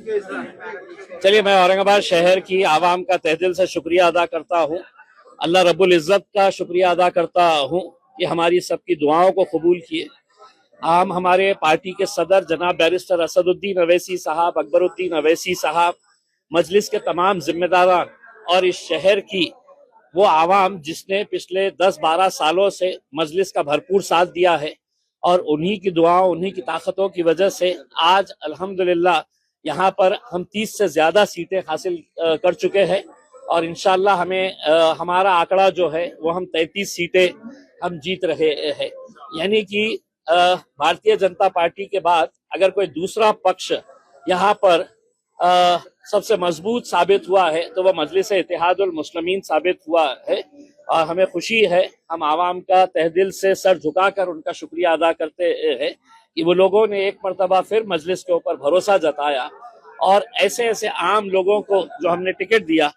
चलिए, मैं औरंगाबाद शहर की आवाम का तहे दिल से शुक्रिया अदा करता हूँ। अल्लाह रब्बुल इज़्ज़त का शुक्रिया अदा करता हूँ कि हमारी सबकी दुआओं को कबूल किए। हमारे पार्टी के सदर जनाब बैरिस्टर असदुद्दीन अवैसी साहब, अकबरुद्दीन अवैसी साहब, मजलिस के तमाम जिम्मेदारान और इस शहर की वो आवाम जिसने पिछले 10-12 सालों से मजलिस का भरपूर साथ दिया है, और उन्हीं की दुआओं, उन्हीं की ताकतों की वजह से आज अल्हम्दुलिल्लाह यहाँ पर हम 30 से ज्यादा सीटें हासिल कर चुके हैं। और इंशाल्लाह हमारा आंकड़ा जो है वो हम 33 सीटें हम जीत रहे हैं। यानी कि भारतीय जनता पार्टी के बाद अगर कोई दूसरा पक्ष यहाँ पर सबसे मजबूत साबित हुआ है तो वह मजलिस इत्तेहादुल मुस्लिमीन साबित हुआ है। और हमें खुशी है, हम आवाम का तहे दिल से सर झुकाकर उनका शुक्रिया अदा करते हैं कि वो लोगों ने एक मरतबा फिर मजलिस के ऊपर भरोसा जताया, और ऐसे ऐसे आम लोगों को जो हमने टिकट दिया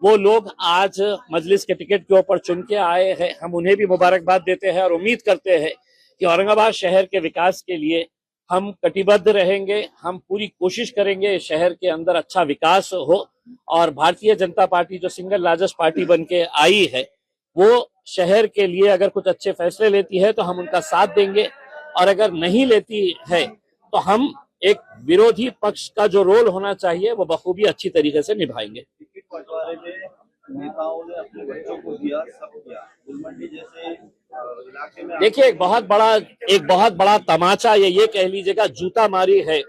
वो लोग आज मजलिस के टिकट के ऊपर चुन के आए हैं। हम उन्हें भी मुबारकबाद देते हैं और उम्मीद करते हैं कि औरंगाबाद शहर के विकास के लिए हम कटिबद्ध रहेंगे। हम पूरी कोशिश करेंगे शहर के अंदर अच्छा विकास हो, और भारतीय जनता पार्टी जो सिंगल लार्जेस्ट पार्टी बन के आई है वो शहर के लिए अगर कुछ अच्छे फैसले लेती है तो हम उनका साथ देंगे, और अगर नहीं लेती है तो हम एक विरोधी पक्ष का जो रोल होना चाहिए वो बखूबी अच्छी तरीके से निभाएंगे। बंटवारे में नेताओं ने अपने बच्चों को दिया, सब किया। गुलमंडी जैसे इलाके में देखिए, एक बहुत बड़ा तमाचा ये कह लीजिएगा जूता मारी है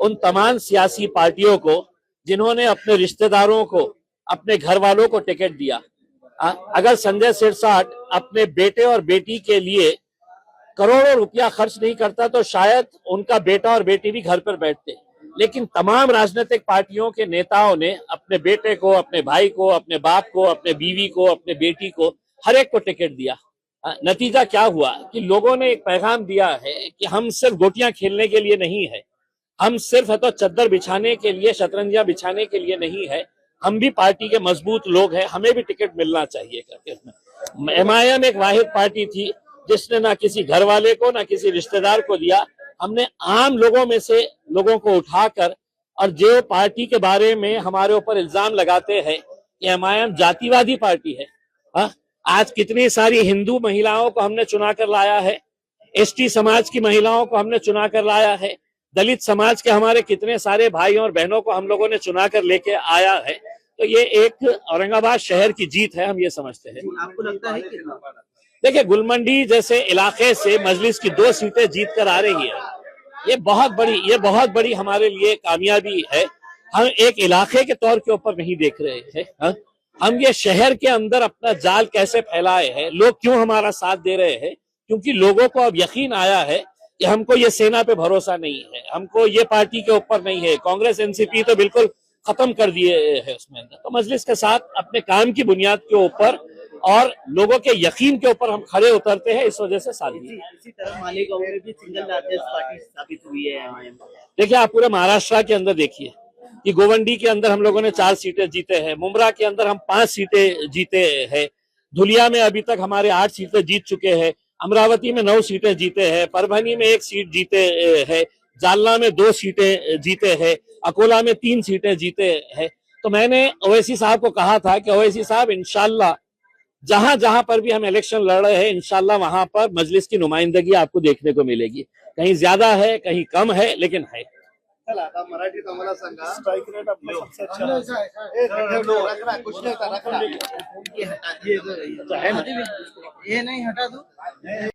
उन तमाम सियासी पार्टियों को जिन्होंने अपने रिश्तेदारों को, अपने घर वालों को टिकट दिया। अगर संजय सिरसाट अपने बेटे और बेटी के लिए करोड़ों रुपया खर्च नहीं करता तो शायद उनका बेटा और बेटी भी घर पर बैठते। लेकिन तमाम राजनीतिक पार्टियों के नेताओं ने अपने बेटे को, अपने भाई को, अपने बाप को, अपने बीवी को, अपने बेटी को, हर एक को टिकट दिया। नतीजा क्या हुआ कि लोगों ने एक पैगाम दिया है कि हम सिर्फ गोटियां खेलने के लिए नहीं है, हम सिर्फ है तो चद्दर बिछाने के लिए, शतरंजियां बिछाने के लिए नहीं है, हम भी पार्टी के मजबूत लोग हैं, हमें भी टिकट मिलना चाहिए करके। एमआईएम एक वाहिद पार्टी थी जिसने ना किसी घर वाले को ना किसी रिश्तेदार को दिया। हमने आम लोगों में से लोगों को उठाकर, और जो पार्टी के बारे में हमारे ऊपर इल्जाम लगाते हैं कि एमआईएम जातिवादी पार्टी है, आज कितनी सारी हिंदू महिलाओं को हमने चुना कर लाया है, एसटी समाज की महिलाओं को हमने चुना कर लाया है, दलित समाज के हमारे कितने सारे भाइयों और बहनों को हम लोगों ने चुना कर लेके आया है। तो ये एक औरंगाबाद शहर की जीत है, हम ये समझते हैं। आपको लगता है कि देखिए, गुलमंडी जैसे इलाके से मजलिस की 2 सीटें जीत कर आ रही है, ये बहुत बड़ी हमारे लिए कामयाबी है। हम एक इलाके के तौर के ऊपर नहीं देख रहे हैं, हम ये शहर के अंदर अपना जाल कैसे फैलाए हैं, लोग क्यों हमारा साथ दे रहे हैं, क्योंकि लोगों को अब यकीन आया है कि हमको ये सेना पे भरोसा नहीं है, हमको ये पार्टी के ऊपर नहीं है। कांग्रेस एनसीपी तो बिल्कुल खत्म कर दिए है उसमें अंदर। तो मजलिस के साथ अपने काम की बुनियाद के ऊपर और लोगों के यकीन के ऊपर हम खड़े उतरते हैं, इस वजह से साथ दिए। इसी तरह मालेगांव में भी सिंगल लार्जेस्ट पार्टी स्थापित हुई है एमआईएम। देखिए, आप पूरे महाराष्ट्र के अंदर देखिए कि गोवंडी के अंदर हम लोगों ने 4 सीटें जीते हैं, मुमरा के अंदर हम 5 सीटें जीते हैं, धुलिया में अभी तक हमारे 8 सीटें जीत चुके हैं, अमरावती में 9 सीटें जीते हैं, परभनी में 1 सीट जीते हैं, जालना में 2 सीटें जीते हैं, अकोला में 3 सीटें जीते हैं। तो मैंने ओवैसी साहब को कहा था कि ओवैसी साहब, इंशाल्लाह जहां जहां पर भी हम इलेक्शन लड़ रहे हैं, इंशाल्लाह वहां पर मजलिस की नुमाइंदगी आपको देखने को मिलेगी। कहीं ज्यादा है, कहीं कम है, लेकिन है। चला आता मराठीत आम्हाला सांगा। स्ट्राइक रेट आपला सबसे अच्छा है। कुछ नहीं होता, रखना। ये नहीं हटा दो।